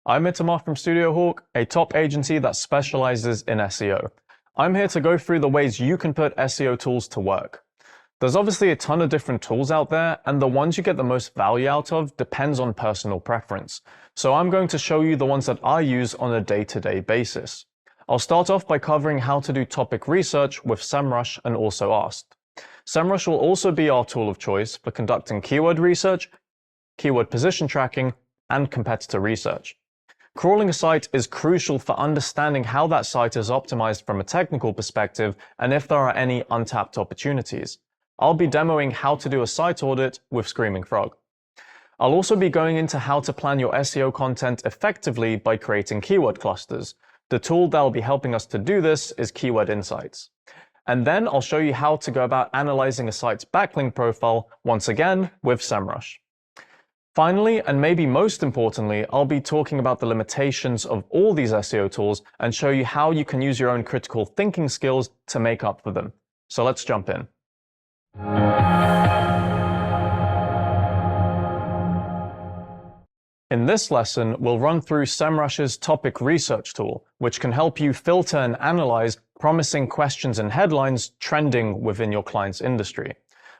I'm Itamar from StudioHawk, a top agency that specializes in SEO. I'm here to go through the ways you can put SEO tools to work. There's obviously a ton of different tools out there, and the ones you get the most value out of depends on personal preference. So I'm going to show you the ones that I use on a day-to-day basis. I'll start off by covering how to do topic research with Semrush and Also Asked. Semrush will also be our tool of choice for conducting keyword research, keyword position tracking, and competitor research. Crawling a site is crucial for understanding how that site is optimized from a technical perspective and if there are any untapped opportunities. I'll be demoing how to do a site audit with Screaming Frog. I'll also be going into how to plan your SEO content effectively by creating keyword clusters. The tool that will be helping us to do this is Keyword Insights. And then I'll show you how to go about analyzing a site's backlink profile, once again with Semrush. Finally, and maybe most importantly, I'll be talking about the limitations of all these SEO tools and show you how you can use your own critical thinking skills to make up for them. So let's jump in. In this lesson, we'll run through Semrush's topic research tool, which can help you filter and analyze promising questions and headlines trending within your client's industry.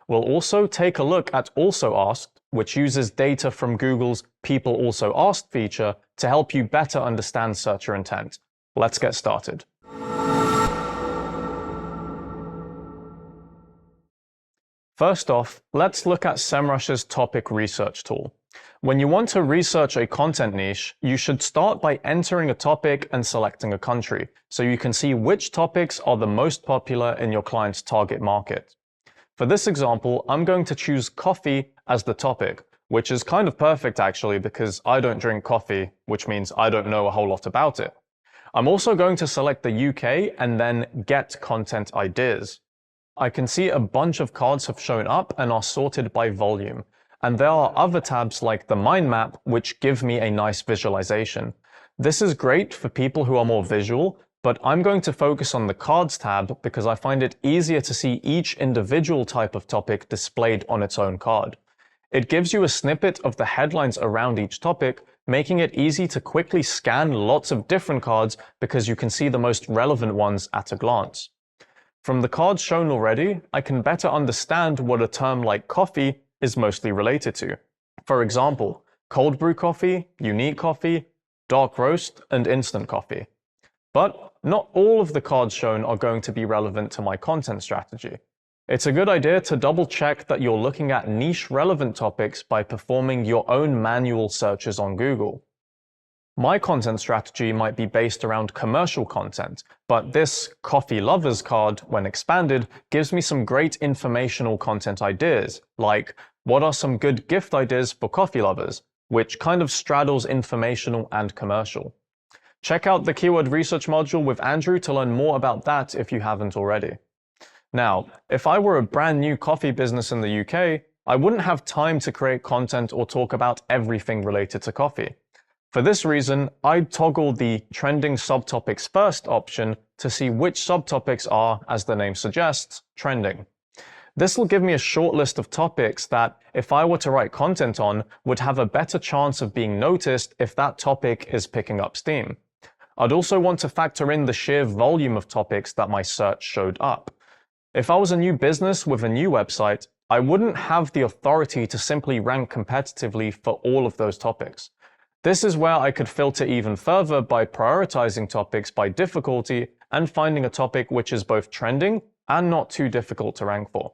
We'll also take a look at Also Asked, which uses data from Google's People Also Asked feature to help you better understand searcher intent. Let's get started. First off, let's look at Semrush's topic research tool. When you want to research a content niche, you should start by entering a topic and selecting a country, so you can see which topics are the most popular in your client's target market. For this example, I'm going to choose coffee as the topic, which is kind of perfect actually because I don't drink coffee, which means I don't know a whole lot about it. I'm also going to select the UK and then Get Content Ideas. I can see a bunch of cards have shown up and are sorted by volume. And there are other tabs like the mind map, which give me a nice visualization. This is great for people who are more visual, but I'm going to focus on the cards tab because I find it easier to see each individual type of topic displayed on its own card. It gives you a snippet of the headlines around each topic, making it easy to quickly scan lots of different cards because you can see the most relevant ones at a glance. From the cards shown already, I can better understand what a term like coffee is mostly related to. For example, cold brew coffee, unique coffee, dark roast, and instant coffee. But not all of the cards shown are going to be relevant to my content strategy. It's a good idea to double check that you're looking at niche relevant topics by performing your own manual searches on Google. My content strategy might be based around commercial content, but this coffee lovers card, when expanded, gives me some great informational content ideas, like what are some good gift ideas for coffee lovers, which kind of straddles informational and commercial. Check out the keyword research module with Andrew to learn more about that if you haven't already. Now, if I were a brand new coffee business in the UK, I wouldn't have time to create content or talk about everything related to coffee. For this reason, I'd toggle the Trending Subtopics First option to see which subtopics are, as the name suggests, trending. This will give me a short list of topics that, if I were to write content on, would have a better chance of being noticed if that topic is picking up steam. I'd also want to factor in the sheer volume of topics that my search showed up. If I was a new business with a new website, I wouldn't have the authority to simply rank competitively for all of those topics. This is where I could filter even further by prioritizing topics by difficulty and finding a topic which is both trending and not too difficult to rank for.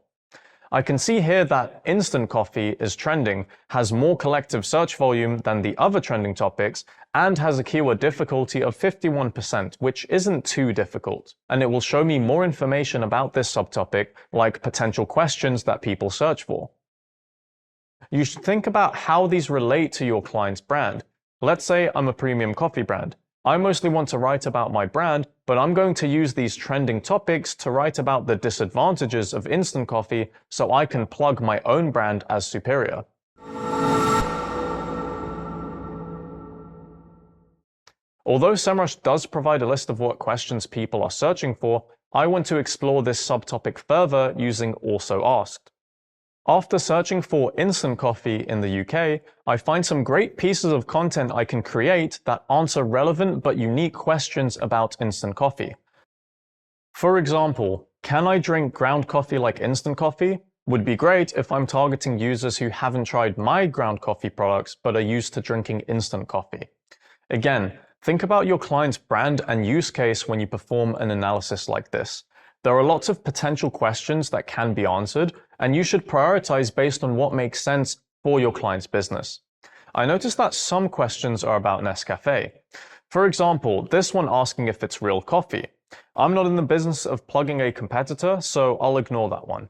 I can see here that instant coffee is trending, has more collective search volume than the other trending topics, and has a keyword difficulty of 51%, which isn't too difficult. And it will show me more information about this subtopic, like potential questions that people search for. You should think about how these relate to your client's brand. Let's say I'm a premium coffee brand. I mostly want to write about my brand, but I'm going to use these trending topics to write about the disadvantages of instant coffee so I can plug my own brand as superior. Although Semrush does provide a list of what questions people are searching for, I want to explore this subtopic further using Also Asked. After searching for instant coffee in the UK, I find some great pieces of content I can create that answer relevant but unique questions about instant coffee. For example, can I drink ground coffee like instant coffee? Would be great if I'm targeting users who haven't tried my ground coffee products but are used to drinking instant coffee. Again, think about your client's brand and use case when you perform an analysis like this. There are lots of potential questions that can be answered, and you should prioritize based on what makes sense for your client's business. I noticed that some questions are about Nescafe. For example, this one asking if it's real coffee. I'm not in the business of plugging a competitor, so I'll ignore that one.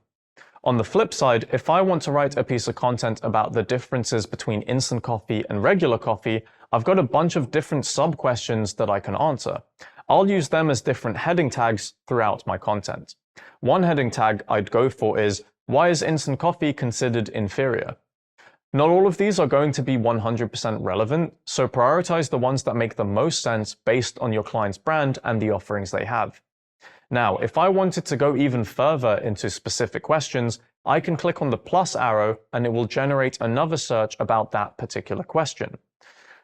On the flip side, if I want to write a piece of content about the differences between instant coffee and regular coffee, I've got a bunch of different sub-questions that I can answer. I'll use them as different heading tags throughout my content. One heading tag I'd go for is, why is instant coffee considered inferior? Not all of these are going to be 100% relevant, so prioritize the ones that make the most sense based on your client's brand and the offerings they have. Now, if I wanted to go even further into specific questions, I can click on the plus arrow and it will generate another search about that particular question.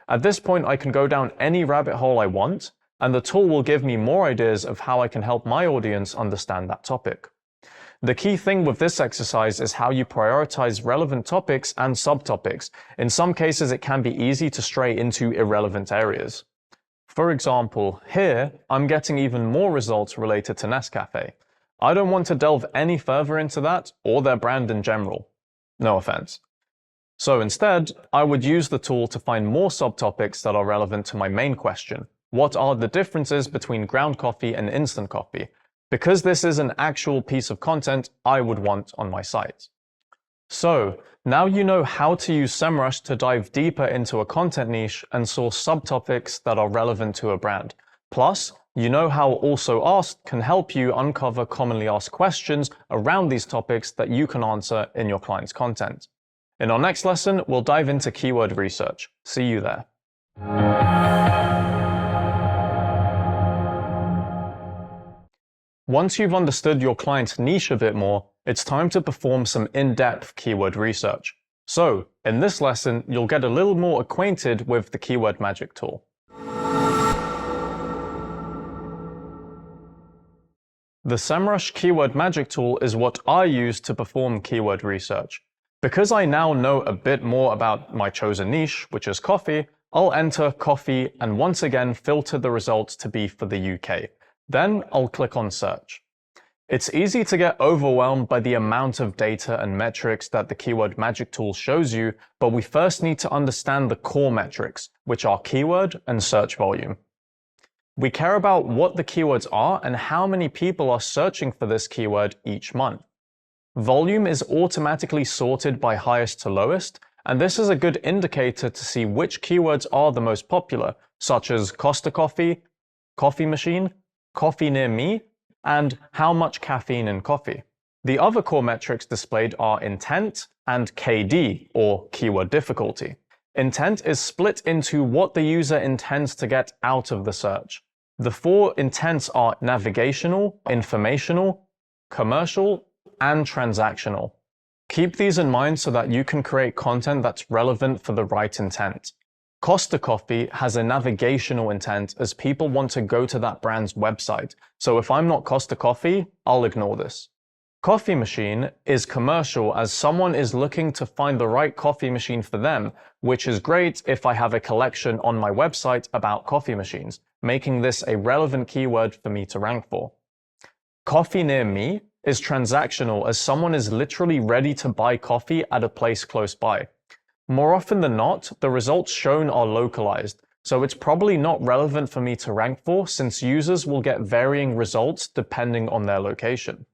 At this point, I can go down any rabbit hole I want, and the tool will give me more ideas of how I can help my audience understand that topic. The key thing with this exercise is how you prioritize relevant topics and subtopics. In some cases, it can be easy to stray into irrelevant areas. For example, here, I'm getting even more results related to Nescafe. I don't want to delve any further into that or their brand in general. No offense. So instead, I would use the tool to find more subtopics that are relevant to my main question. What are the differences between ground coffee and instant coffee? Because this is an actual piece of content I would want on my site. So, now you know how to use Semrush to dive deeper into a content niche and source subtopics that are relevant to a brand. Plus, you know how Also Asked can help you uncover commonly asked questions around these topics that you can answer in your client's content. In our next lesson, we'll dive into keyword research. See you there. Once you've understood your client's niche a bit more, it's time to perform some in-depth keyword research. So, in this lesson, you'll get a little more acquainted with the Keyword Magic tool. The Semrush Keyword Magic tool is what I use to perform keyword research. Because I now know a bit more about my chosen niche, which is coffee, I'll enter coffee and once again filter the results to be for the UK. Then I'll click on search. It's easy to get overwhelmed by the amount of data and metrics that the Keyword Magic tool shows you, but we first need to understand the core metrics, which are keyword and search volume. We care about what the keywords are and how many people are searching for this keyword each month. Volume is automatically sorted by highest to lowest, and this is a good indicator to see which keywords are the most popular, such as Costa Coffee, coffee machine, coffee near me, and how much caffeine in coffee. The other core metrics displayed are intent and KD, or keyword difficulty. Intent is split into what the user intends to get out of the search. The four intents are navigational, informational, commercial, and transactional. Keep these in mind so that you can create content that's relevant for the right intent. Costa Coffee has a navigational intent as people want to go to that brand's website, so if I'm not Costa Coffee, I'll ignore this. Coffee machine is commercial as someone is looking to find the right coffee machine for them, which is great if I have a collection on my website about coffee machines, making this a relevant keyword for me to rank for. Coffee near me is transactional as someone is literally ready to buy coffee at a place close by. More often than not, the results shown are localized, so it's probably not relevant for me to rank for since users will get varying results depending on their location.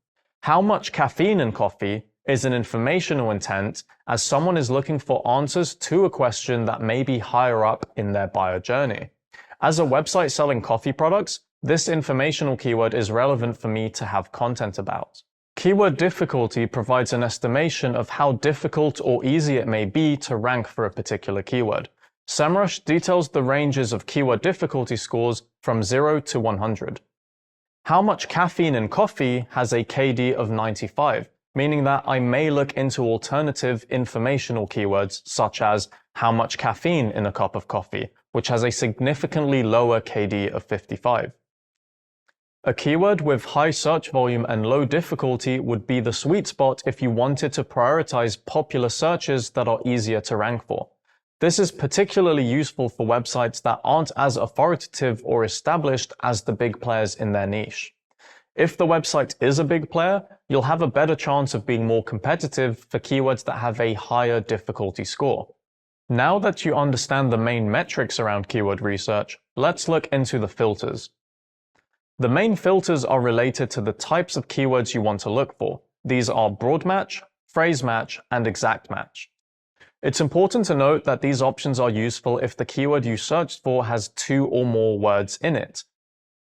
How much caffeine in coffee is an informational intent as someone is looking for answers to a question that may be higher up in their buyer journey. As a website selling coffee products, this informational keyword is relevant for me to have content about. Keyword difficulty provides an estimation of how difficult or easy it may be to rank for a particular keyword. Semrush details the ranges of keyword difficulty scores from 0 to 100. How much caffeine in coffee has a KD of 95, meaning that I may look into alternative informational keywords such as how much caffeine in a cup of coffee, which has a significantly lower KD of 55. A keyword with high search volume and low difficulty would be the sweet spot if you wanted to prioritize popular searches that are easier to rank for. This is particularly useful for websites that aren't as authoritative or established as the big players in their niche. If the website is a big player, you'll have a better chance of being more competitive for keywords that have a higher difficulty score. Now that you understand the main metrics around keyword research, let's look into the filters. The main filters are related to the types of keywords you want to look for. These are broad match, phrase match, and exact match. It's important to note that these options are useful if the keyword you searched for has 2 or more words in it.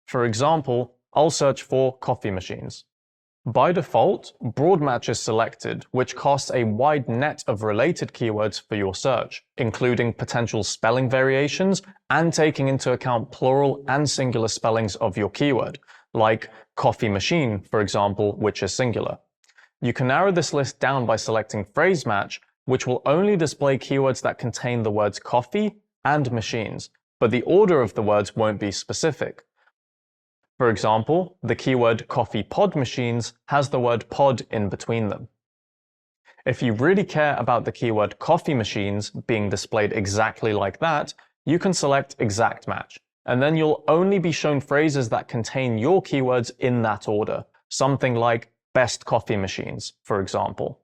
For example, I'll search for coffee machines. By default, broad match is selected, which casts a wide net of related keywords for your search, including potential spelling variations and taking into account plural and singular spellings of your keyword, like coffee machine, for example, which is singular. You can narrow this list down by selecting phrase match, which will only display keywords that contain the words coffee and machines, but the order of the words won't be specific. For example, the keyword coffee pod machines has the word pod in between them. If you really care about the keyword coffee machines being displayed exactly like that, you can select exact match, and then you'll only be shown phrases that contain your keywords in that order, something like best coffee machines, for example.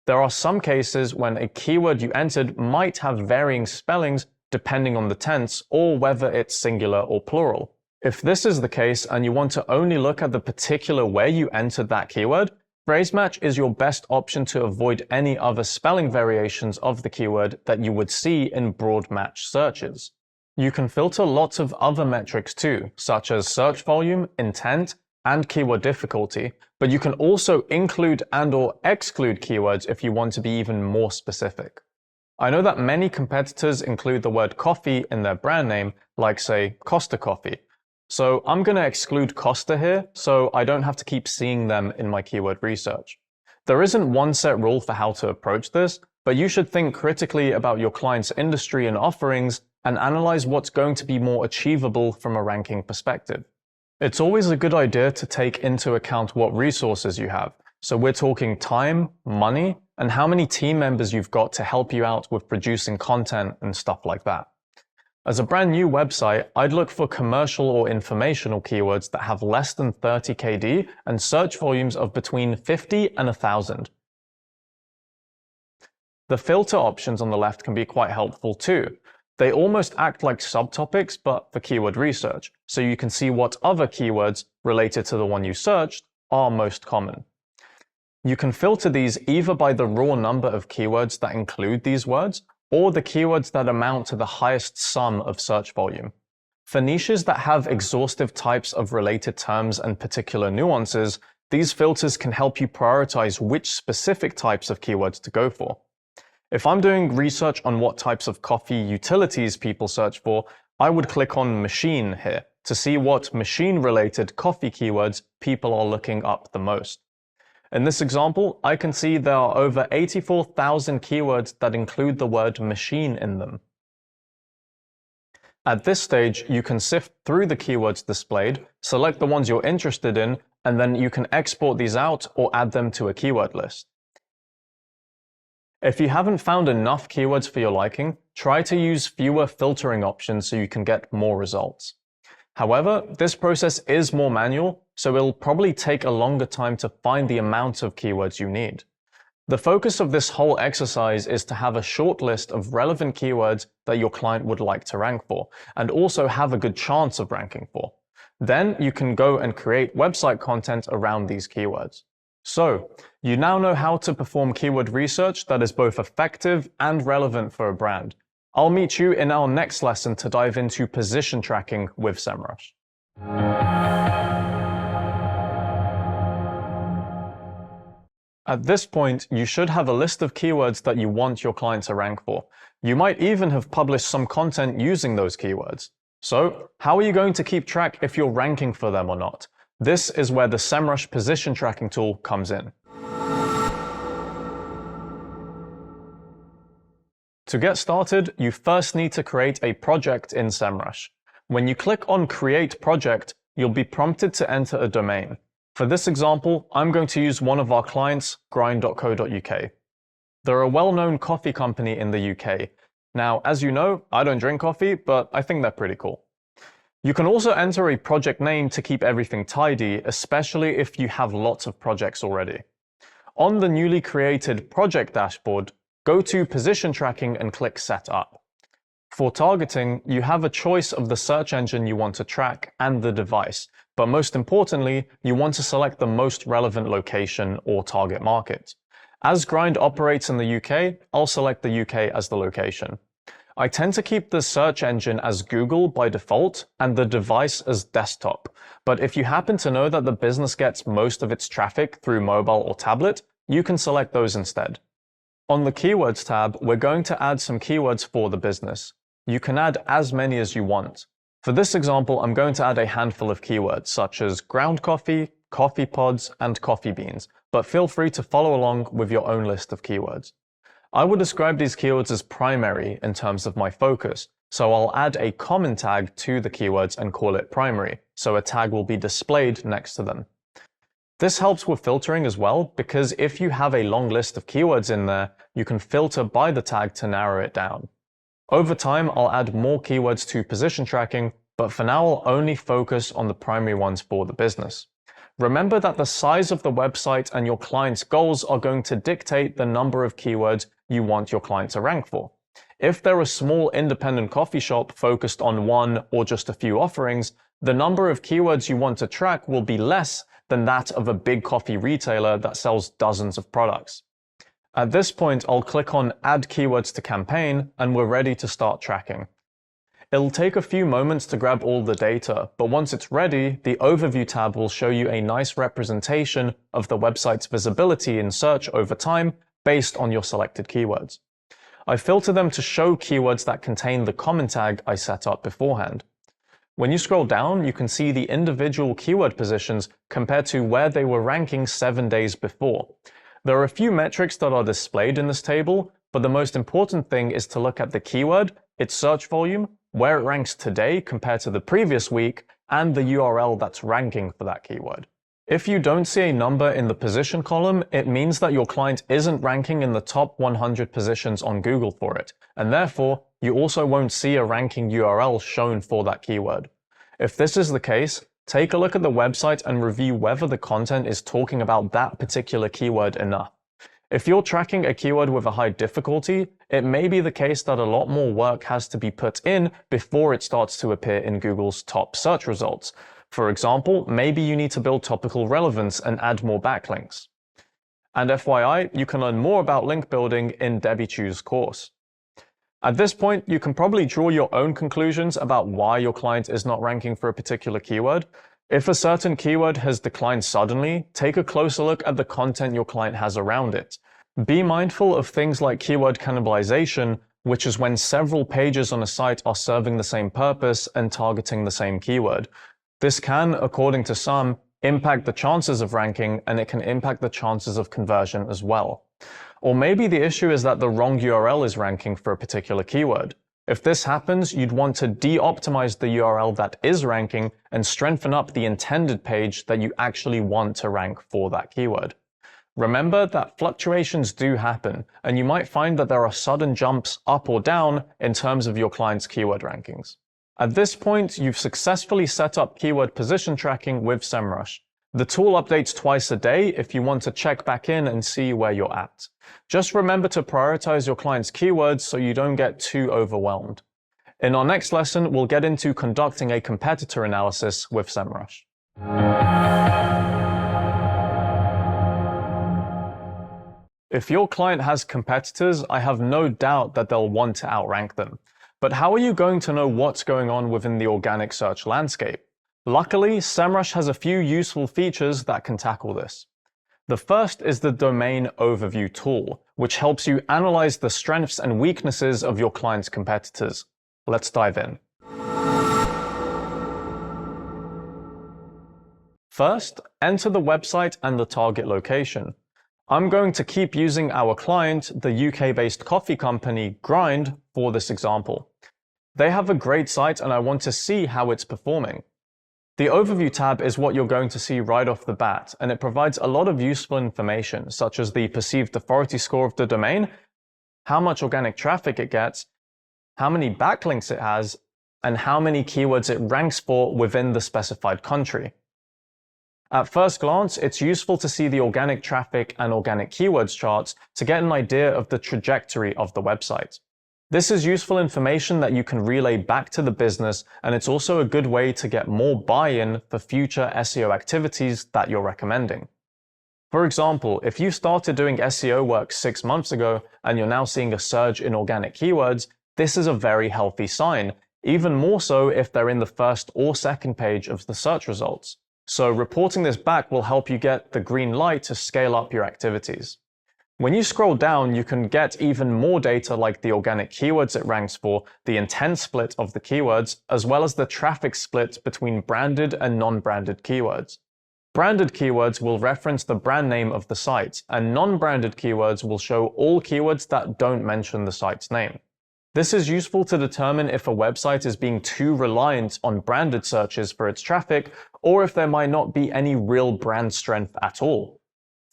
There are some cases when a keyword you entered might have varying spellings depending on the tense or whether it's singular or plural. If this is the case and you want to only look at the particular way you entered that keyword, phrase match is your best option to avoid any other spelling variations of the keyword that you would see in broad match searches. You can filter lots of other metrics too, such as search volume, intent, and keyword difficulty, but you can also include and/or exclude keywords if you want to be even more specific. I know that many competitors include the word coffee in their brand name, like say Costa Coffee. So I'm going to exclude Costa here, so I don't have to keep seeing them in my keyword research. There isn't one set rule for how to approach this, but you should think critically about your client's industry and offerings and analyze what's going to be more achievable from a ranking perspective. It's always a good idea to take into account what resources you have. So we're talking time, money, and how many team members you've got to help you out with producing content and stuff like that. As a brand new website, I'd look for commercial or informational keywords that have less than 30 KD and search volumes of between 50 and 1,000. The filter options on the left can be quite helpful too. They almost act like subtopics, but for keyword research, so you can see what other keywords related to the one you searched are most common. You can filter these either by the raw number of keywords that include these words, or the keywords that amount to the highest sum of search volume. For niches that have exhaustive types of related terms and particular nuances, these filters can help you prioritize which specific types of keywords to go for. If I'm doing research on what types of coffee utilities people search for, I would click on machine here to see what machine-related coffee keywords people are looking up the most. In this example, I can see there are over 84,000 keywords that include the word machine in them. At this stage, you can sift through the keywords displayed, select the ones you're interested in, and then you can export these out or add them to a keyword list. If you haven't found enough keywords for your liking, try to use fewer filtering options so you can get more results. However, this process is more manual, so it'll probably take a longer time to find the amount of keywords you need. The focus of this whole exercise is to have a short list of relevant keywords that your client would like to rank for, and also have a good chance of ranking for. Then you can go and create website content around these keywords. So, you now know how to perform keyword research that is both effective and relevant for a brand. I'll meet you in our next lesson to dive into position tracking with Semrush. At this point, you should have a list of keywords that you want your client to rank for. You might even have published some content using those keywords. So, how are you going to keep track if you're ranking for them or not? This is where the Semrush position tracking tool comes in. To get started, you first need to create a project in Semrush. When you click on Create Project, you'll be prompted to enter a domain. For this example, I'm going to use one of our clients, grind.co.uk. They're a well-known coffee company in the UK. Now, as you know, I don't drink coffee, but I think they're pretty cool. You can also enter a project name to keep everything tidy, especially if you have lots of projects already. On the newly created project dashboard, go to Position Tracking and click Set Up. For targeting, you have a choice of the search engine you want to track and the device, but most importantly, you want to select the most relevant location or target market. As Grind operates in the UK, I'll select the UK as the location. I tend to keep the search engine as Google by default and the device as desktop, but if you happen to know that the business gets most of its traffic through mobile or tablet, you can select those instead. On the Keywords tab, we're going to add some keywords for the business. You can add as many as you want. For this example, I'm going to add a handful of keywords such as ground coffee, coffee pods, and coffee beans, but feel free to follow along with your own list of keywords. I would describe these keywords as primary in terms of my focus, so I'll add a common tag to the keywords and call it primary, so a tag will be displayed next to them. This helps with filtering as well, because if you have a long list of keywords in there, you can filter by the tag to narrow it down. Over time, I'll add more keywords to position tracking, but for now I'll only focus on the primary ones for the business. Remember that the size of the website and your client's goals are going to dictate the number of keywords you want your client to rank for. If they're a small independent coffee shop focused on one or just a few offerings, the number of keywords you want to track will be less than that of a big coffee retailer that sells dozens of products. At this point, I'll click on Add Keywords to Campaign, and we're ready to start tracking. It'll take a few moments to grab all the data, but once it's ready, the Overview tab will show you a nice representation of the website's visibility in search over time based on your selected keywords. I filter them to show keywords that contain the common tag I set up beforehand. When you scroll down, you can see the individual keyword positions compared to where they were ranking 7 days before. There are a few metrics that are displayed in this table, but the most important thing is to look at the keyword, its search volume, where it ranks today compared to the previous week, and the URL that's ranking for that keyword. If you don't see a number in the position column, it means that your client isn't ranking in the top 100 positions on Google for it, and therefore, you also won't see a ranking URL shown for that keyword. If this is the case, take a look at the website and review whether the content is talking about that particular keyword enough. If you're tracking a keyword with a high difficulty, it may be the case that a lot more work has to be put in before it starts to appear in Google's top search results. For example, maybe you need to build topical relevance and add more backlinks. And FYI, you can learn more about link building in Debbie Chu's course. At this point, you can probably draw your own conclusions about why your client is not ranking for a particular keyword. If a certain keyword has declined suddenly, take a closer look at the content your client has around it. Be mindful of things like keyword cannibalization, which is when several pages on a site are serving the same purpose and targeting the same keyword. This can, according to some, impact the chances of ranking, and it can impact the chances of conversion as well. Or maybe the issue is that the wrong URL is ranking for a particular keyword. If this happens, you'd want to de-optimize the URL that is ranking and strengthen up the intended page that you actually want to rank for that keyword. Remember that fluctuations do happen, and you might find that there are sudden jumps up or down in terms of your client's keyword rankings. At this point, you've successfully set up keyword position tracking with Semrush. The tool updates twice a day if you want to check back in and see where you're at. Just remember to prioritize your client's keywords so you don't get too overwhelmed. In our next lesson, we'll get into conducting a competitor analysis with Semrush. If your client has competitors, I have no doubt that they'll want to outrank them. But how are you going to know what's going on within the organic search landscape? Luckily, Semrush has a few useful features that can tackle this. The first is the Domain Overview tool, which helps you analyze the strengths and weaknesses of your client's competitors. Let's dive in. First, enter the website and the target location. I'm going to keep using our client, the UK-based coffee company Grind, for this example. They have a great site and I want to see how it's performing. The Overview tab is what you're going to see right off the bat, and it provides a lot of useful information, such as the perceived authority score of the domain, how much organic traffic it gets, how many backlinks it has, and how many keywords it ranks for within the specified country. At first glance, it's useful to see the organic traffic and organic keywords charts to get an idea of the trajectory of the website. This is useful information that you can relay back to the business, and it's also a good way to get more buy-in for future SEO activities that you're recommending. For example, if you started doing SEO work 6 months ago and you're now seeing a surge in organic keywords, this is a very healthy sign, even more so if they're in the first or second page of the search results. So reporting this back will help you get the green light to scale up your activities. When you scroll down, you can get even more data like the organic keywords it ranks for, the intent split of the keywords, as well as the traffic split between branded and non-branded keywords. Branded keywords will reference the brand name of the site, and non-branded keywords will show all keywords that don't mention the site's name. This is useful to determine if a website is being too reliant on branded searches for its traffic, or if there might not be any real brand strength at all.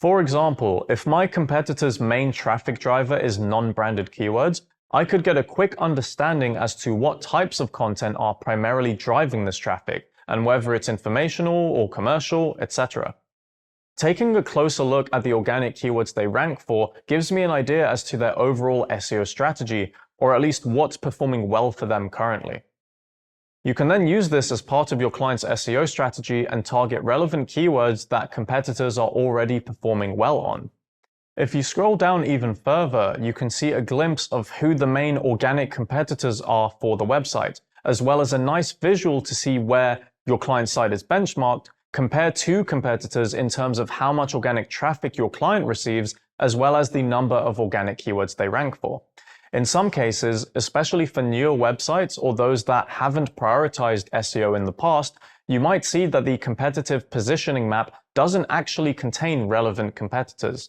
For example, if my competitor's main traffic driver is non-branded keywords, I could get a quick understanding as to what types of content are primarily driving this traffic, and whether it's informational or commercial, etc. Taking a closer look at the organic keywords they rank for gives me an idea as to their overall SEO strategy, or at least what's performing well for them currently. You can then use this as part of your client's SEO strategy and target relevant keywords that competitors are already performing well on. If you scroll down even further, you can see a glimpse of who the main organic competitors are for the website, as well as a nice visual to see where your client's site is benchmarked compared to competitors in terms of how much organic traffic your client receives, as well as the number of organic keywords they rank for. In some cases, especially for newer websites or those that haven't prioritized SEO in the past, you might see that the competitive positioning map doesn't actually contain relevant competitors.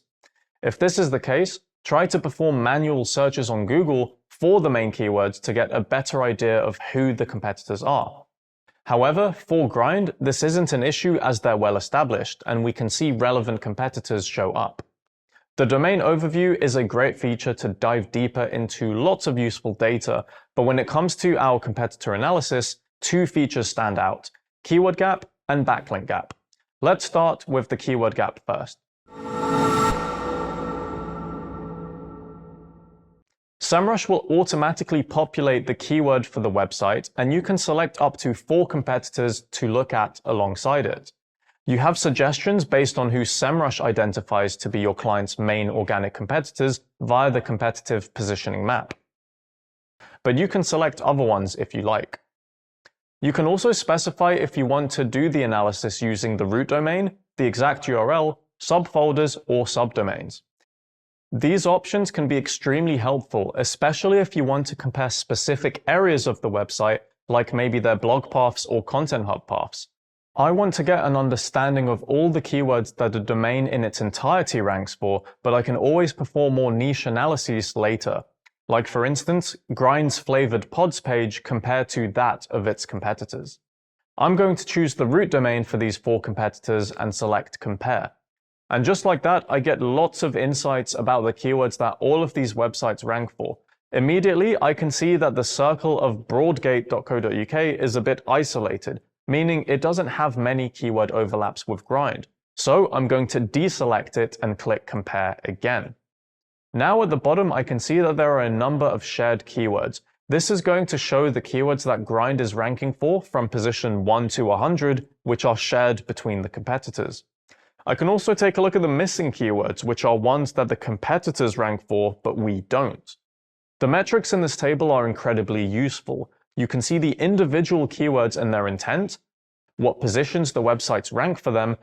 If this is the case, try to perform manual searches on Google for the main keywords to get a better idea of who the competitors are. However, for Grind, this isn't an issue as they're well established, and we can see relevant competitors show up. The domain overview is a great feature to dive deeper into lots of useful data, but when it comes to our competitor analysis, 2 features stand out: keyword gap and backlink gap. Let's start with the keyword gap first. Semrush will automatically populate the keyword for the website, and you can select up to 4 competitors to look at alongside it. You have suggestions based on who Semrush identifies to be your client's main organic competitors via the competitive positioning map. But you can select other ones if you like. You can also specify if you want to do the analysis using the root domain, the exact URL, subfolders, or subdomains. These options can be extremely helpful, especially if you want to compare specific areas of the website, like maybe their blog paths or content hub paths. I want to get an understanding of all the keywords that a domain in its entirety ranks for, but I can always perform more niche analyses later, like for instance, Grind's flavored pods page compared to that of its competitors. I'm going to choose the root domain for these 4 competitors and select Compare. And just like that, I get lots of insights about the keywords that all of these websites rank for. Immediately, I can see that the circle of broadgate.co.uk is a bit isolated, meaning it doesn't have many keyword overlaps with Grind. So I'm going to deselect it and click Compare again. Now at the bottom, I can see that there are a number of shared keywords. This is going to show the keywords that Grind is ranking for from position 1 to 100, which are shared between the competitors. I can also take a look at the missing keywords, which are ones that the competitors rank for, but we don't. The metrics in this table are incredibly useful. You can see the individual keywords and their intent, what positions the websites rank for them,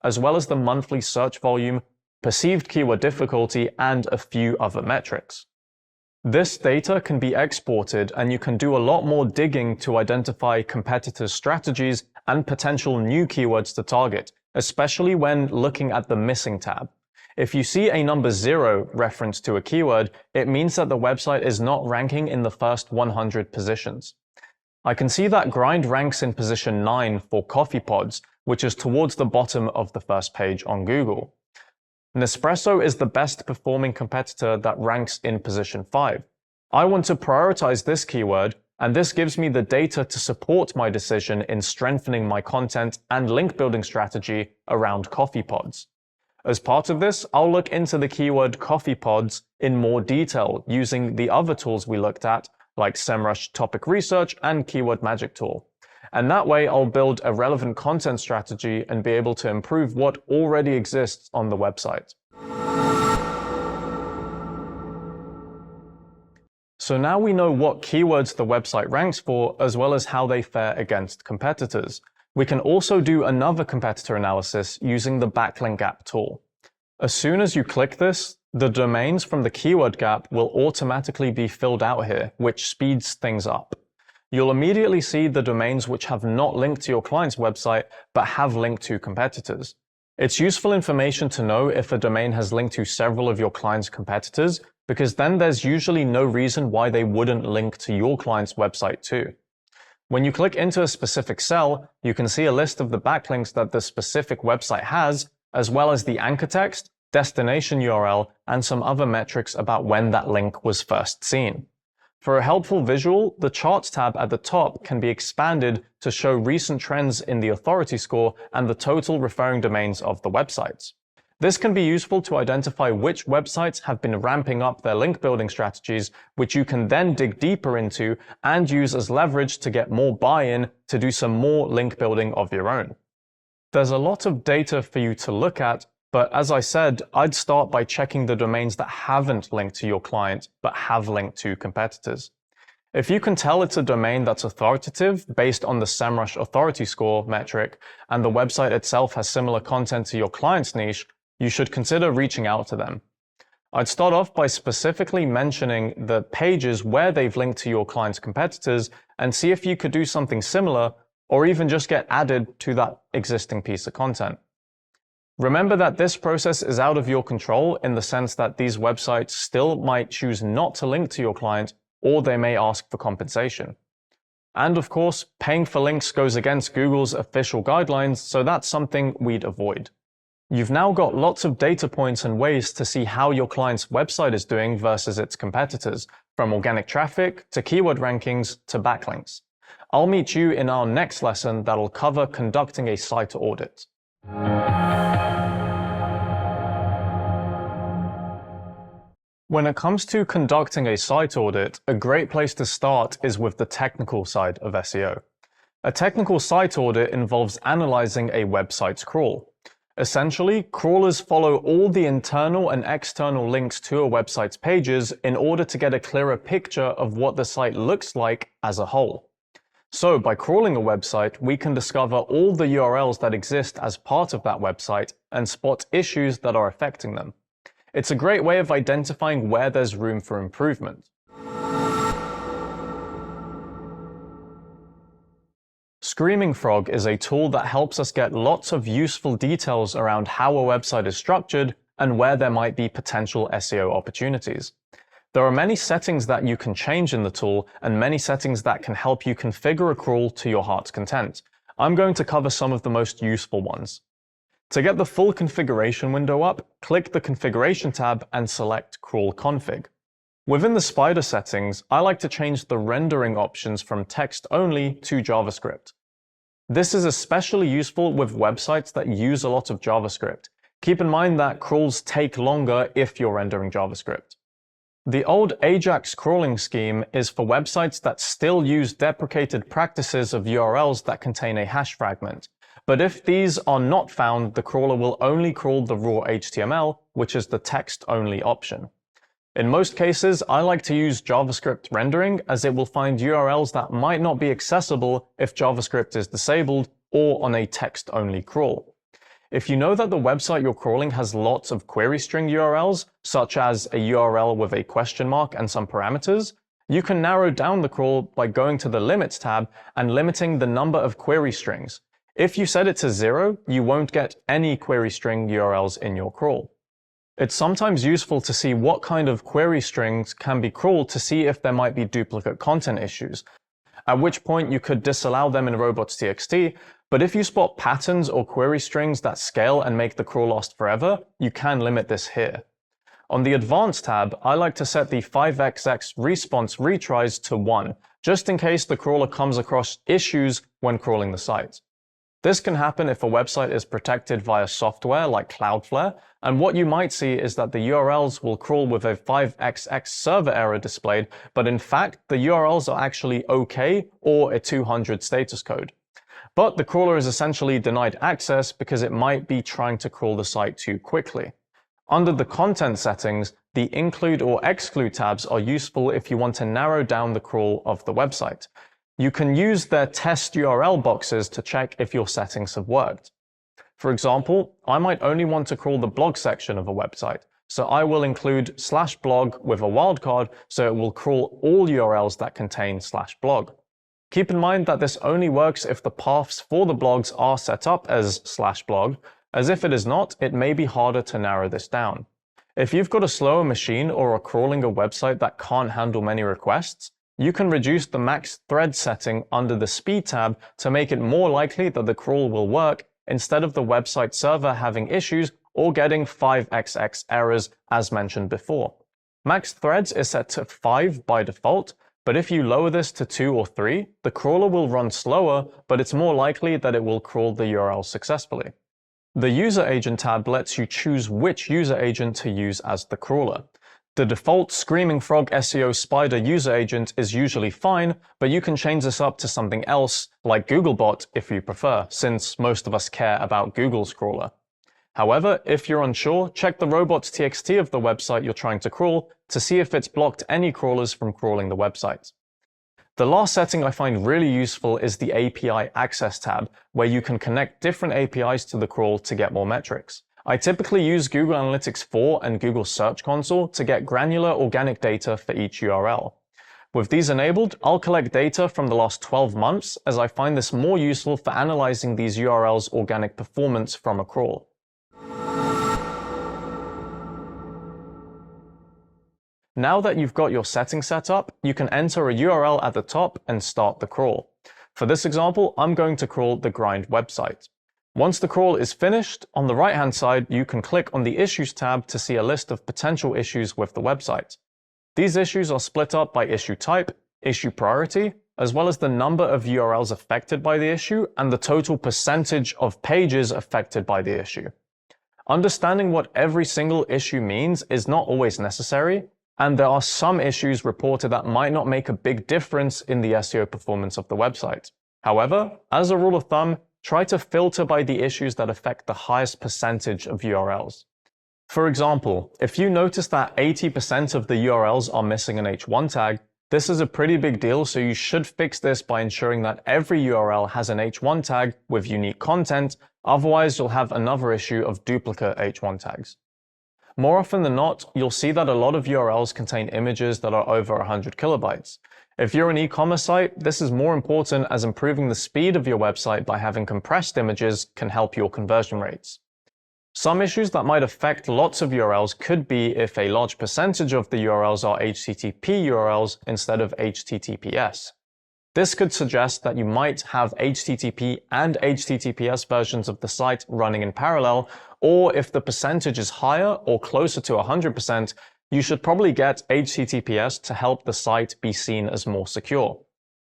as well as the monthly search volume, perceived keyword difficulty, and a few other metrics. This data can be exported, and you can do a lot more digging to identify competitors' strategies and potential new keywords to target, especially when looking at the missing tab. If you see a number 0 referenced to a keyword, it means that the website is not ranking in the first 100 positions. I can see that Grind ranks in position 9 for coffee pods, which is towards the bottom of the first page on Google. Nespresso is the best performing competitor that ranks in position 5. I want to prioritize this keyword, and this gives me the data to support my decision in strengthening my content and link building strategy around coffee pods. As part of this, I'll look into the keyword coffee pods in more detail using the other tools we looked at, like Semrush Topic Research and Keyword Magic Tool. And that way I'll build a relevant content strategy and be able to improve what already exists on the website. So now we know what keywords the website ranks for, as well as how they fare against competitors. We can also do another competitor analysis using the Backlink gap tool. As soon as you click this, the domains from the keyword gap will automatically be filled out here, which speeds things up. You'll immediately see the domains which have not linked to your client's website, but have linked to competitors. It's useful information to know if a domain has linked to several of your client's competitors, because then there's usually no reason why they wouldn't link to your client's website too. When you click into a specific cell, you can see a list of the backlinks that the specific website has, as well as the anchor text, destination URL, and some other metrics about when that link was first seen. For a helpful visual, the Charts tab at the top can be expanded to show recent trends in the authority score and the total referring domains of the websites. This can be useful to identify which websites have been ramping up their link building strategies, which you can then dig deeper into and use as leverage to get more buy-in to do some more link building of your own. There's a lot of data for you to look at, but as I said, I'd start by checking the domains that haven't linked to your client, but have linked to competitors. If you can tell it's a domain that's authoritative based on the Semrush authority score metric, and the website itself has similar content to your client's niche, you should consider reaching out to them. I'd start off by specifically mentioning the pages where they've linked to your client's competitors and see if you could do something similar, or even just get added to that existing piece of content. Remember that this process is out of your control in the sense that these websites still might choose not to link to your client, or they may ask for compensation. And of course, paying for links goes against Google's official guidelines, so that's something we'd avoid. You've now got lots of data points and ways to see how your client's website is doing versus its competitors, from organic traffic to keyword rankings to backlinks. I'll meet you in our next lesson that'll cover conducting a site audit. When it comes to conducting a site audit, a great place to start is with the technical side of SEO. A technical site audit involves analyzing a website's crawl. Essentially, crawlers follow all the internal and external links to a website's pages in order to get a clearer picture of what the site looks like as a whole. So by crawling a website, we can discover all the URLs that exist as part of that website and spot issues that are affecting them. It's a great way of identifying where there's room for improvement. Screaming Frog is a tool that helps us get lots of useful details around how a website is structured and where there might be potential SEO opportunities. There are many settings that you can change in the tool and many settings that can help you configure a crawl to your heart's content. I'm going to cover some of the most useful ones. To get the full configuration window up, click the Configuration tab and select Crawl Config. Within the Spider settings, I like to change the rendering options from text only to JavaScript. This is especially useful with websites that use a lot of JavaScript. Keep in mind that crawls take longer if you're rendering JavaScript. The old Ajax crawling scheme is for websites that still use deprecated practices of URLs that contain a hash fragment. But if these are not found, the crawler will only crawl the raw HTML, which is the text-only option. In most cases, I like to use JavaScript rendering as it will find URLs that might not be accessible if JavaScript is disabled or on a text-only crawl. If you know that the website you're crawling has lots of query string URLs, such as a URL with a question mark and some parameters, you can narrow down the crawl by going to the Limits tab and limiting the number of query strings. If you set it to 0, you won't get any query string URLs in your crawl. It's sometimes useful to see what kind of query strings can be crawled to see if there might be duplicate content issues, at which point you could disallow them in robots.txt, but if you spot patterns or query strings that scale and make the crawl last forever, you can limit this here. On the Advanced tab, I like to set the 5xx response retries to 1, just in case the crawler comes across issues when crawling the site. This can happen if a website is protected via software like Cloudflare, and what you might see is that the URLs will crawl with a 5xx server error displayed, but in fact the URLs are actually OK or a 200 status code. But the crawler is essentially denied access because it might be trying to crawl the site too quickly. Under the content settings, the include or exclude tabs are useful if you want to narrow down the crawl of the website. You can use their test URL boxes to check if your settings have worked. For example, I might only want to crawl the blog section of a website, so I will include /blog with a wildcard so it will crawl all URLs that contain /blog. Keep in mind that this only works if the paths for the blogs are set up as /blog, as if it is not, it may be harder to narrow this down. If you've got a slower machine or are crawling a website that can't handle many requests, you can reduce the max thread setting under the Speed tab to make it more likely that the crawl will work instead of the website server having issues or getting 5xx errors as mentioned before. Max threads is set to 5 by default, but if you lower this to 2 or 3, the crawler will run slower, but it's more likely that it will crawl the URL successfully. The User Agent tab lets you choose which user agent to use as the crawler. The default Screaming Frog SEO Spider user agent is usually fine, but you can change this up to something else, like Googlebot if you prefer, since most of us care about Google's crawler. However, if you're unsure, check the robots.txt of the website you're trying to crawl to see if it's blocked any crawlers from crawling the website. The last setting I find really useful is the API Access tab, where you can connect different APIs to the crawl to get more metrics. I typically use Google Analytics 4 and Google Search Console to get granular organic data for each URL. With these enabled, I'll collect data from the last 12 months, as I find this more useful for analyzing these URLs' organic performance from a crawl. Now that you've got your settings set up, you can enter a URL at the top and start the crawl. For this example, I'm going to crawl the Grind website. Once the crawl is finished, on the right-hand side, you can click on the Issues tab to see a list of potential issues with the website. These issues are split up by issue type, issue priority, as well as the number of URLs affected by the issue and the total percentage of pages affected by the issue. Understanding what every single issue means is not always necessary, and there are some issues reported that might not make a big difference in the SEO performance of the website. However, as a rule of thumb, try to filter by the issues that affect the highest percentage of URLs. For example, if you notice that 80% of the URLs are missing an H1 tag, this is a pretty big deal, so you should fix this by ensuring that every URL has an H1 tag with unique content, otherwise you'll have another issue of duplicate H1 tags. More often than not, you'll see that a lot of URLs contain images that are over 100 kilobytes. If you're an e-commerce site, this is more important, as improving the speed of your website by having compressed images can help your conversion rates. Some issues that might affect lots of URLs could be if a large percentage of the URLs are HTTP URLs instead of HTTPS. This could suggest that you might have HTTP and HTTPS versions of the site running in parallel, or if the percentage is higher or closer to 100%, you should probably get HTTPS to help the site be seen as more secure.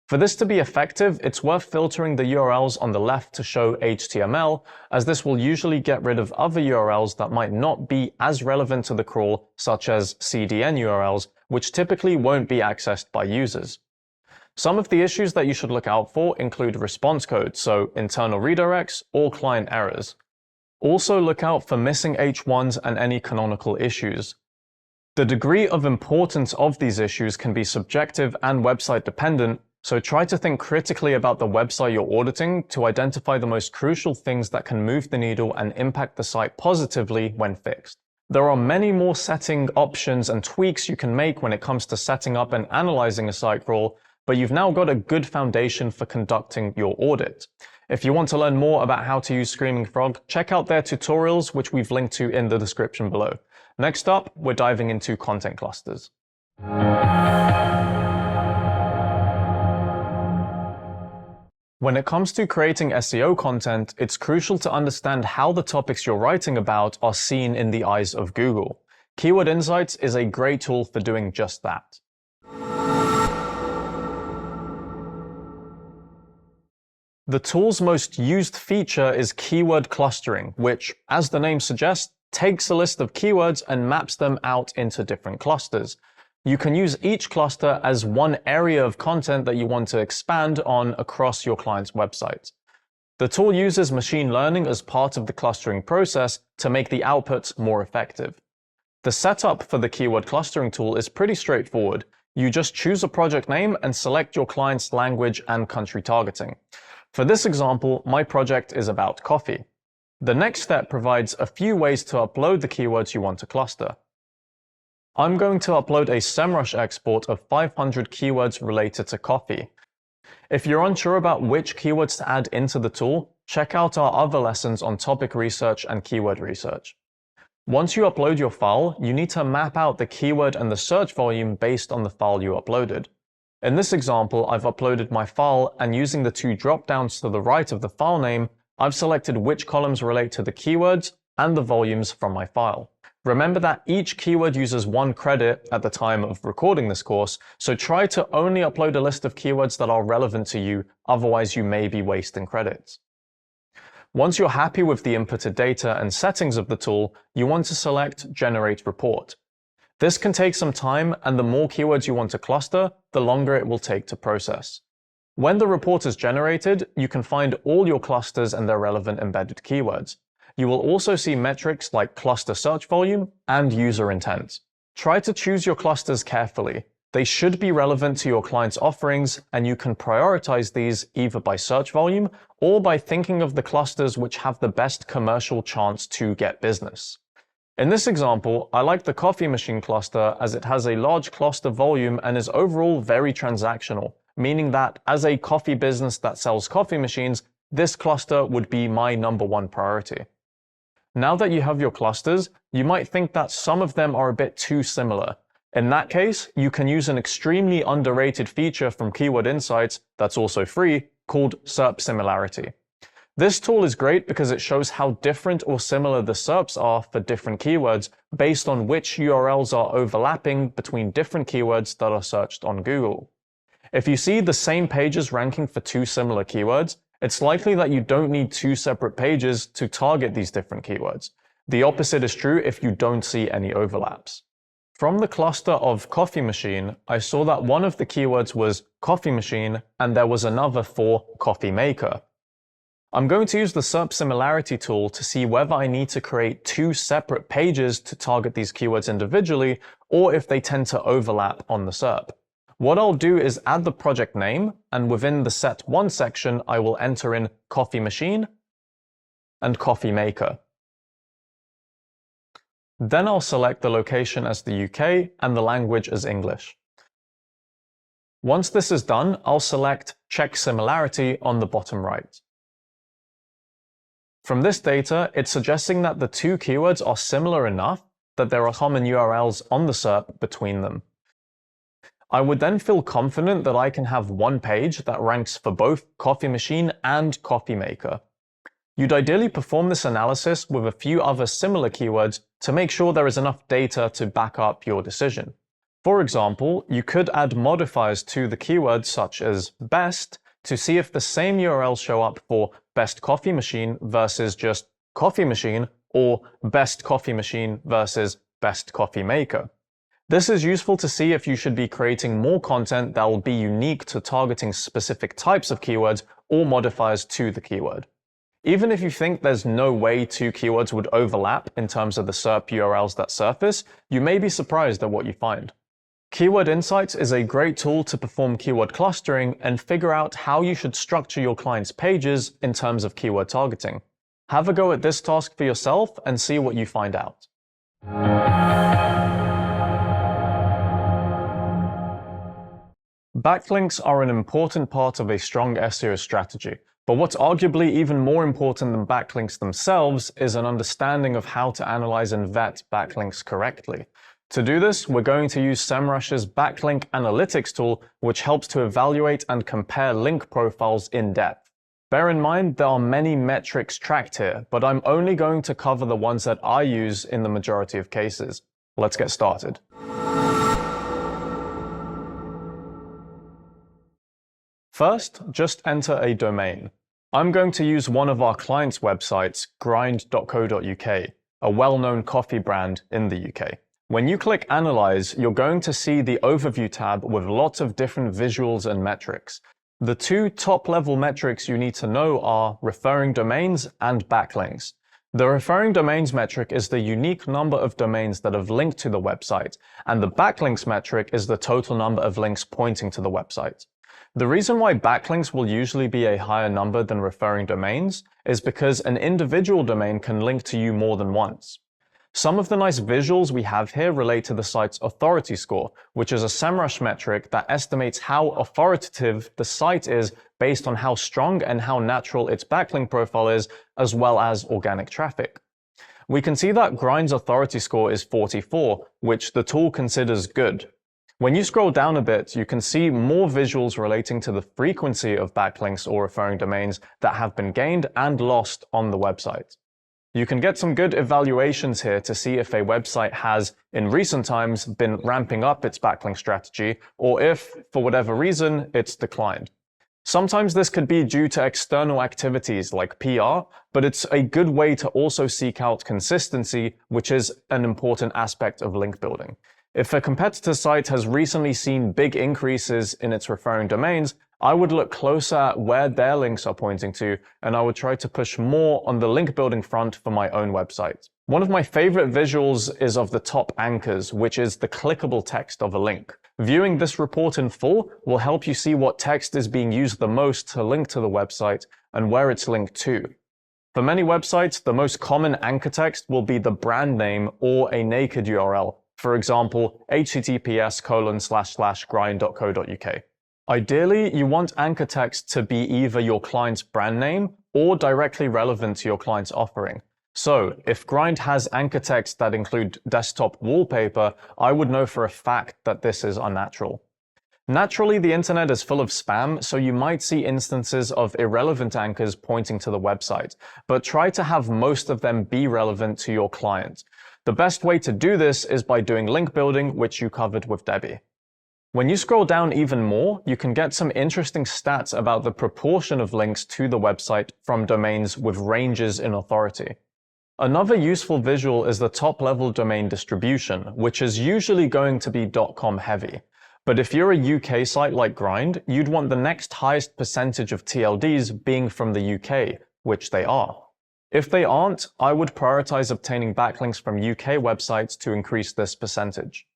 For this to be effective, it's worth filtering the URLs on the left to show HTML, as this will usually get rid of other URLs that might not be as relevant to the crawl, such as CDN URLs, which typically won't be accessed by users. Some of the issues that you should look out for include response codes, so internal redirects or client errors. Also look out for missing H1s and any canonical issues. The degree of importance of these issues can be subjective and website dependent, so try to think critically about the website you're auditing to identify the most crucial things that can move the needle and impact the site positively when fixed. There are many more setting options and tweaks you can make when it comes to setting up and analyzing a site crawl, but you've now got a good foundation for conducting your audit. If you want to learn more about how to use Screaming Frog, check out their tutorials, which we've linked to in the description below. Next up, we're diving into content clusters. When it comes to creating SEO content, it's crucial to understand how the topics you're writing about are seen in the eyes of Google. Keyword Insights is a great tool for doing just that. The tool's most used feature is keyword clustering, which, as the name suggests, takes a list of keywords and maps them out into different clusters. You can use each cluster as one area of content that you want to expand on across your client's website. The tool uses machine learning as part of the clustering process to make the outputs more effective. The setup for the keyword clustering tool is pretty straightforward. You just choose a project name and select your client's language and country targeting. For this example, my project is about coffee. The next step provides a few ways to upload the keywords you want to cluster. I'm going to upload a Semrush export of 500 keywords related to coffee. If you're unsure about which keywords to add into the tool, check out our other lessons on topic research and keyword research. Once you upload your file, you need to map out the keyword and the search volume based on the file you uploaded. In this example, I've uploaded my file, and using the two drop-downs to the right of the file name, I've selected which columns relate to the keywords and the volumes from my file. Remember that each keyword uses 1 credit at the time of recording this course, so try to only upload a list of keywords that are relevant to you, otherwise you may be wasting credits. Once you're happy with the inputted data and settings of the tool, you want to select Generate Report. This can take some time, and the more keywords you want to cluster, the longer it will take to process. When the report is generated, you can find all your clusters and their relevant embedded keywords. You will also see metrics like cluster search volume and user intent. Try to choose your clusters carefully. They should be relevant to your client's offerings, and you can prioritize these either by search volume or by thinking of the clusters which have the best commercial chance to get business. In this example, I like the coffee machine cluster as it has a large cluster volume and is overall very transactional, meaning that as a coffee business that sells coffee machines, this cluster would be my #1 priority. Now that you have your clusters, you might think that some of them are a bit too similar. In that case, you can use an extremely underrated feature from Keyword Insights that's also free, called Serp Similarity. This tool is great because it shows how different or similar the SERPs are for different keywords based on which URLs are overlapping between different keywords that are searched on Google. If you see the same pages ranking for 2 similar keywords, it's likely that you don't need 2 separate pages to target these different keywords. The opposite is true if you don't see any overlaps. From the cluster of coffee machine, I saw that one of the keywords was coffee machine and there was another for coffee maker. I'm going to use the Serp Similarity tool to see whether I need to create 2 separate pages to target these keywords individually or if they tend to overlap on the SERP. What I'll do is add the project name, and within the Set 1 section, I will enter in coffee machine and coffee maker. Then I'll select the location as the UK and the language as English. Once this is done, I'll select Check Similarity on the bottom right. From this data, it's suggesting that the 2 keywords are similar enough that there are common URLs on the SERP between them. I would then feel confident that I can have one page that ranks for both coffee machine and coffee maker. You'd ideally perform this analysis with a few other similar keywords to make sure there is enough data to back up your decision. For example, you could add modifiers to the keywords such as best to see if the same URLs show up for best coffee machine versus just coffee machine, or best coffee machine versus best coffee maker. This is useful to see if you should be creating more content that will be unique to targeting specific types of keywords or modifiers to the keyword. Even if you think there's no way 2 keywords would overlap in terms of the SERP URLs that surface, you may be surprised at what you find. Keyword Insights is a great tool to perform keyword clustering and figure out how you should structure your client's pages in terms of keyword targeting. Have a go at this task for yourself and see what you find out. Backlinks are an important part of a strong SEO strategy, But what's arguably even more important than backlinks themselves is an understanding of how to analyze and vet backlinks correctly. To do this, we're going to use Semrush's Backlink Analytics tool, which helps to evaluate and compare link profiles in depth. Bear in mind, there are many metrics tracked here, but I'm only going to cover the ones that I use in the majority of cases. Let's get started. First, just enter a domain. I'm going to use one of our clients' websites, grind.co.uk, a well-known coffee brand in the UK. When you click Analyze, you're going to see the Overview tab with lots of different visuals and metrics. The two top-level metrics you need to know are referring domains and backlinks. The referring domains metric is the unique number of domains that have linked to the website, and the backlinks metric is the total number of links pointing to the website. The reason why backlinks will usually be a higher number than referring domains is because an individual domain can link to you more than once. Some of the nice visuals we have here relate to the site's authority score, which is a Semrush metric that estimates how authoritative the site is based on how strong and how natural its backlink profile is, as well as organic traffic. We can see that Grind's authority score is 44, which the tool considers good. When you scroll down a bit, you can see more visuals relating to the frequency of backlinks or referring domains that have been gained and lost on the website. You can get some good evaluations here to see if a website has, in recent times, been ramping up its backlink strategy, or if, for whatever reason, it's declined. Sometimes this could be due to external activities like PR, but it's a good way to also seek out consistency, which is an important aspect of link building. If a competitor site has recently seen big increases in its referring domains, I would look closer at where their links are pointing to, and I would try to push more on the link building front for my own website. One of my favorite visuals is of the top anchors, which is the clickable text of a link. Viewing this report in full will help you see what text is being used the most to link to the website and where it's linked to. For many websites, the most common anchor text will be the brand name or a naked URL. For example, https://grind.co.uk. Ideally, you want anchor text to be either your client's brand name or directly relevant to your client's offering. So, if Grind has anchor text that include desktop wallpaper, I would know for a fact that this is unnatural. Naturally, the internet is full of spam, so you might see instances of irrelevant anchors pointing to the website, but try to have most of them be relevant to your client. The best way to do this is by doing link building, which you covered with Debbie. When you scroll down even more, you can get some interesting stats about the proportion of links to the website from domains with ranges in authority. Another useful visual is the top-level domain distribution, which is usually going to be .com heavy. But if you're a UK site like Grind, you'd want the next highest percentage of TLDs being from the UK, which they are. If they aren't, I would prioritize obtaining backlinks from UK websites to increase this percentage.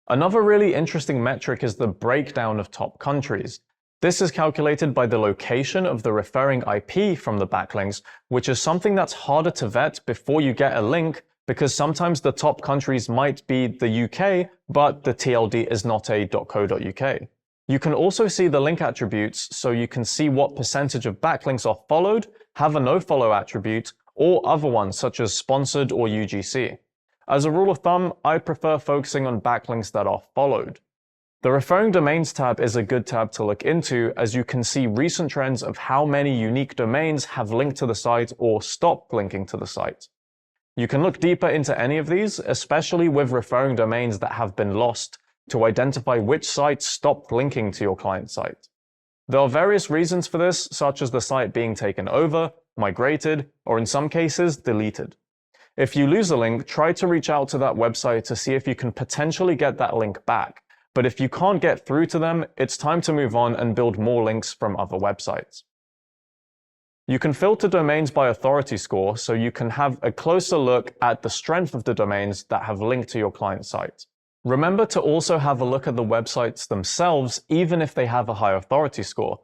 Another really interesting metric is the breakdown of top countries. This is calculated by the location of the referring IP from the backlinks, which is something that's harder to vet before you get a link because sometimes the top countries might be the UK, but the TLD is not a .co.uk. You can also see the link attributes, so you can see what percentage of backlinks are followed, have a nofollow attribute, or other ones such as sponsored or UGC. As a rule of thumb, I prefer focusing on backlinks that are followed. The Referring Domains tab is a good tab to look into, as you can see recent trends of how many unique domains have linked to the site or stopped linking to the site. You can look deeper into any of these, especially with referring domains that have been lost, to identify which sites stopped linking to your client site. There are various reasons for this, such as the site being taken over, migrated, or in some cases, deleted. If you lose a link, try to reach out to that website to see if you can potentially get that link back. But if you can't get through to them, it's time to move on and build more links from other websites. You can filter domains by authority score, so you can have a closer look at the strength of the domains that have linked to your client site. Remember to also have a look at the websites themselves, even if they have a high authority score.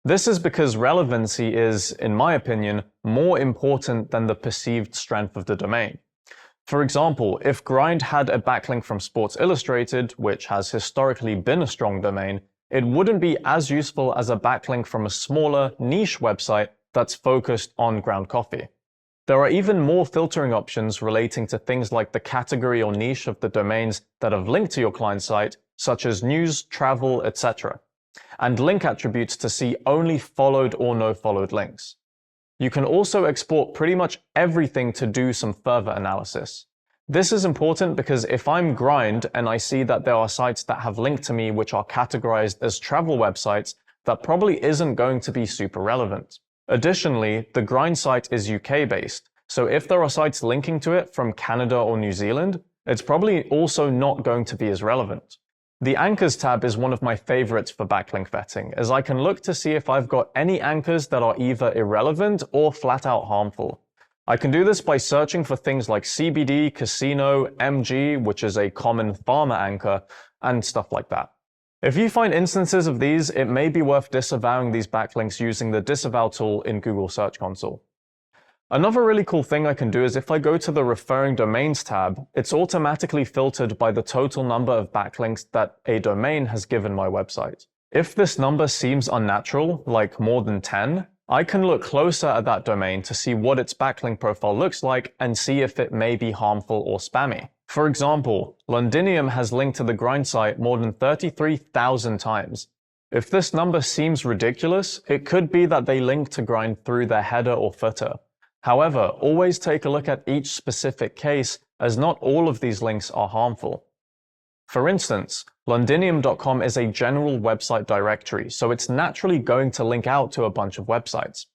This is because relevancy is, in my opinion, more important than the perceived strength of the domain. For example, if Grind had a backlink from Sports Illustrated, which has historically been a strong domain, It wouldn't be as useful as a backlink from a smaller, niche website that's focused on ground coffee. There are even more filtering options relating to things like the category or niche of the domains that have linked to your client site, such as news, travel, etc., and link attributes to see only followed or no followed links. You can also export pretty much everything to do some further analysis. This is important because if I'm Grind and I see that there are sites that have linked to me which are categorized as travel websites, that probably isn't going to be super relevant. Additionally, the Grind site is UK-based, so if there are sites linking to it from Canada or New Zealand, it's probably also not going to be as relevant. The Anchors tab is one of my favorites for backlink vetting, as I can look to see if I've got any anchors that are either irrelevant or flat out harmful. I can do this by searching for things like CBD, casino, MG, which is a common farmer anchor, and stuff like that. If you find instances of these, it may be worth disavowing these backlinks using the disavow tool in Google Search Console. Another really cool thing I can do is if I go to the Referring Domains tab, it's automatically filtered by the total number of backlinks that a domain has given my website. If this number seems unnatural, like more than 10, I can look closer at that domain to see what its backlink profile looks like and see if it may be harmful or spammy. For example, Londinium has linked to the Grind site more than 33,000 times. If this number seems ridiculous, it could be that they link to Grind through their header or footer. However, always take a look at each specific case, as not all of these links are harmful. For instance, Londinium.com is a general website directory, so it's naturally going to link out to a bunch of websites.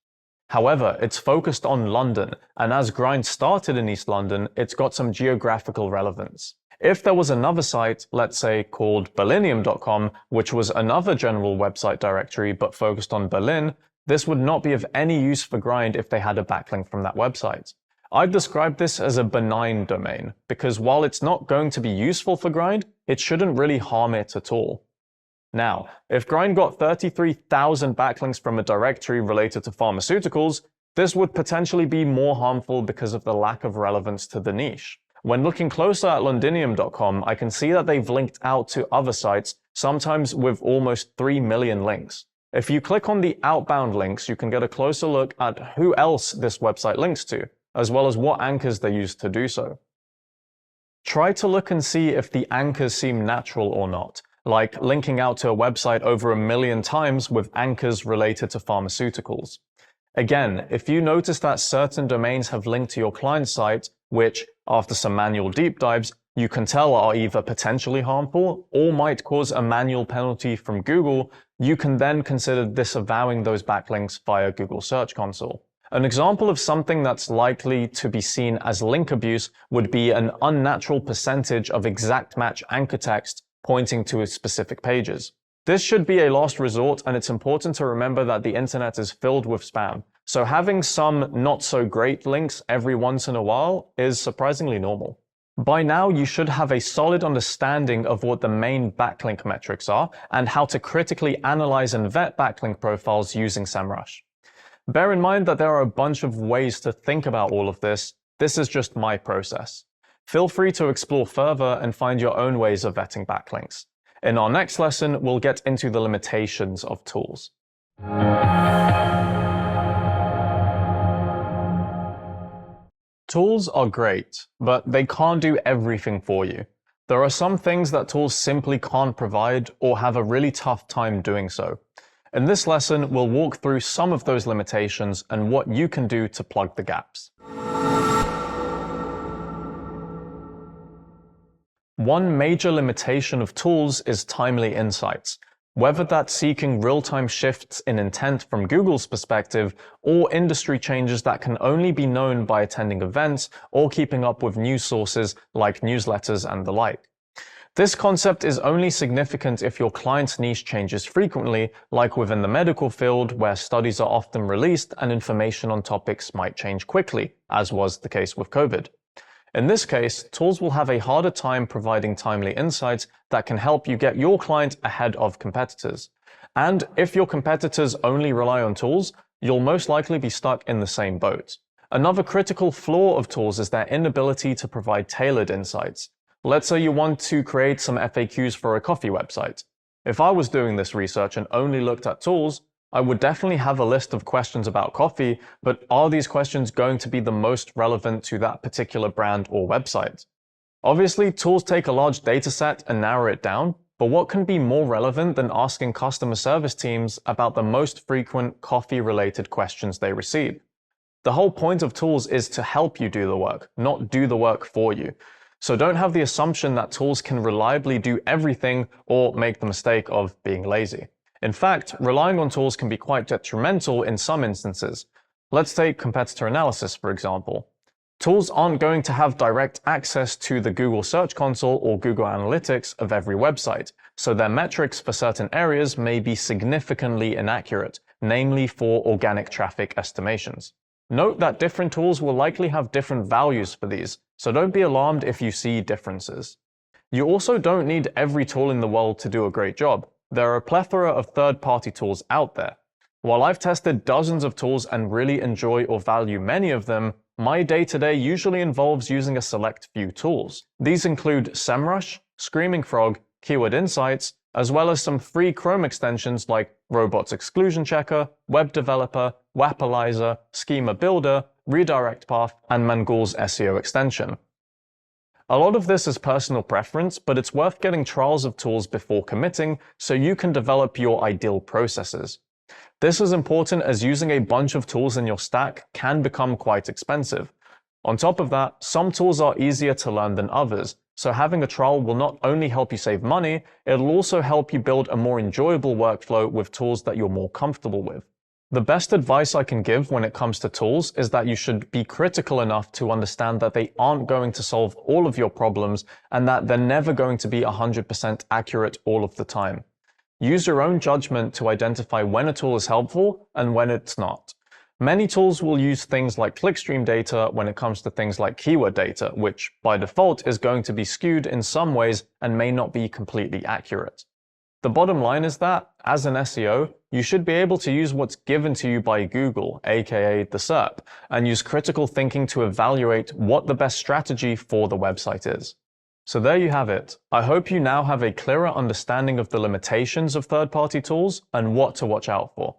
However, it's focused on London, and as Grind started in East London, it's got some geographical relevance. If there was another site, let's say called Berlinium.com, which was another general website directory but focused on Berlin, this would not be of any use for Grind if they had a backlink from that website. I'd describe this as a benign domain, because while it's not going to be useful for Grind, it shouldn't really harm it at all. Now, if Grind got 33,000 backlinks from a directory related to pharmaceuticals, this would potentially be more harmful because of the lack of relevance to the niche. When looking closer at Londinium.com, I can see that they've linked out to other sites, sometimes with almost 3 million links. If you click on the outbound links, you can get a closer look at who else this website links to, as well as what anchors they use to do so. Try to look and see if the anchors seem natural or not, like linking out to a website over 1 million times with anchors related to pharmaceuticals. Again, if you notice that certain domains have linked to your client site, which, after some manual deep dives, you can tell are either potentially harmful or might cause a manual penalty from Google, you can then consider disavowing those backlinks via Google Search Console. An example of something that's likely to be seen as link abuse would be an unnatural percentage of exact match anchor text pointing to specific pages. This should be a last resort, and it's important to remember that the internet is filled with spam, so having some not so great links every once in a while is surprisingly normal. By now, you should have a solid understanding of what the main backlink metrics are and how to critically analyze and vet backlink profiles using Semrush. Bear in mind that there are a bunch of ways to think about all of this. This is just my process. Feel free to explore further and find your own ways of vetting backlinks. In our next lesson, we'll get into the limitations of tools. Tools are great, but they can't do everything for you. There are some things that tools simply can't provide or have a really tough time doing so. In this lesson, we'll walk through some of those limitations and what you can do to plug the gaps. One major limitation of tools is timely insights, whether that's seeking real-time shifts in intent from Google's perspective or industry changes that can only be known by attending events or keeping up with news sources like newsletters and the like. This concept is only significant if your client's niche changes frequently, like within the medical field where studies are often released and information on topics might change quickly, as was the case with COVID. In this case, tools will have a harder time providing timely insights that can help you get your client ahead of competitors. And if your competitors only rely on tools, you'll most likely be stuck in the same boat. Another critical flaw of tools is their inability to provide tailored insights. Let's say you want to create some FAQs for a coffee website. If I was doing this research and only looked at tools, I would definitely have a list of questions about coffee, but are these questions going to be the most relevant to that particular brand or website? Obviously, tools take a large data set and narrow it down, but what can be more relevant than asking customer service teams about the most frequent coffee-related questions they receive? The whole point of tools is to help you do the work, not do the work for you. So don't have the assumption that tools can reliably do everything or make the mistake of being lazy. In fact, relying on tools can be quite detrimental in some instances. Let's take competitor analysis, for example. Tools aren't going to have direct access to the Google Search Console or Google Analytics of every website, so their metrics for certain areas may be significantly inaccurate, namely for organic traffic estimations. Note that different tools will likely have different values for these, so don't be alarmed if you see differences. You also don't need every tool in the world to do a great job. There are a plethora of third-party tools out there. While I've tested dozens of tools and really enjoy or value many of them, my day-to-day usually involves using a select few tools. These include Semrush, Screaming Frog, Keyword Insights, as well as some free Chrome extensions like Robots Exclusion Checker, Web Developer, Wapalyzer, Schema Builder, Redirect Path, and Mangul's SEO extension. A lot of this is personal preference, but it's worth getting trials of tools before committing so you can develop your ideal processes. This is important as using a bunch of tools in your stack can become quite expensive. On top of that, some tools are easier to learn than others, so having a trial will not only help you save money, it'll also help you build a more enjoyable workflow with tools that you're more comfortable with. The best advice I can give when it comes to tools is that you should be critical enough to understand that they aren't going to solve all of your problems and that they're never going to be 100% accurate all of the time. Use your own judgment to identify when a tool is helpful and when it's not. Many tools will use things like clickstream data when it comes to things like keyword data, which by default is going to be skewed in some ways and may not be completely accurate. The bottom line is that, as an SEO, you should be able to use what's given to you by Google, aka the Serp, and use critical thinking to evaluate what the best strategy for the website is. So there you have it. I hope you now have a clearer understanding of the limitations of third-party tools and what to watch out for.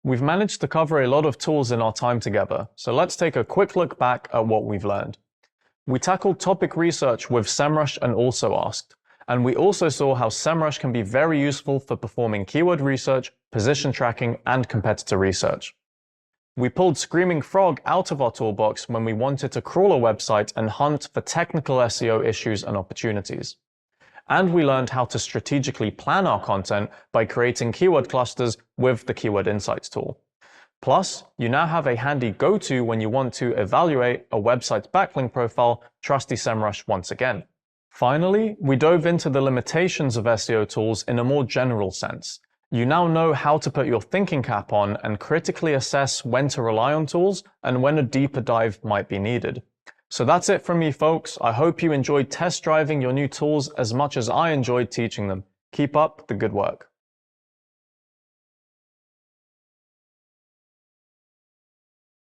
We've managed to cover a lot of tools in our time together, so let's take a quick look back at what we've learned. We tackled topic research with Semrush and Also Asked, and we also saw how Semrush can be very useful for performing keyword research, position tracking, and competitor research. We pulled Screaming Frog out of our toolbox when we wanted to crawl a website and hunt for technical SEO issues and opportunities. And we learned how to strategically plan our content by creating keyword clusters with the Keyword Insights tool. Plus, you now have a handy go-to when you want to evaluate a website's backlink profile, trusty Semrush once again. Finally, we dove into the limitations of SEO tools in a more general sense. You now know how to put your thinking cap on and critically assess when to rely on tools and when a deeper dive might be needed. So that's it from me, folks. I hope you enjoyed test driving your new tools as much as I enjoyed teaching them. Keep up the good work.